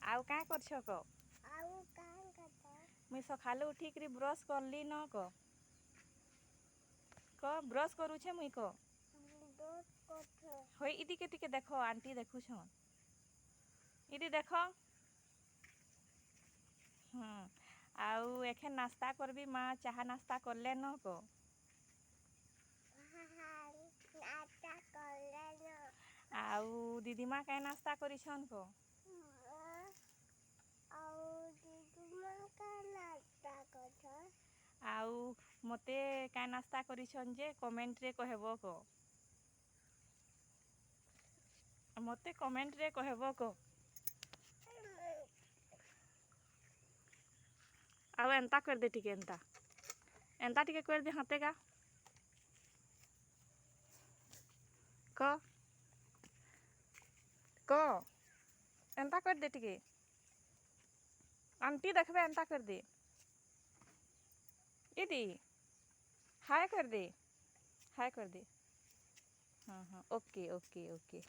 आउ क्या कर क मुई सकालू उठिक ब्रश करली न क ब्रश करूछे मुई क होई इदी के टिके देख आंटी देखुछन इदी देख आउ एखे नाश्ता करबी माँ चाहा नाश्ता करले न क आउ दीदी माँ क्या नाश्ता करिछन क आउ मते क्या नाश्ता करिछन जे कमेंट रे कहबो क मते कमेंट रे कहबो क आउ एंता कर दे टिके एंता टिके कर दे हाथे का क एंता कर दे टिके आंटी देखबे एंता कर दे इदी हाय कर दे हाँ हाँ ओके ओके ओके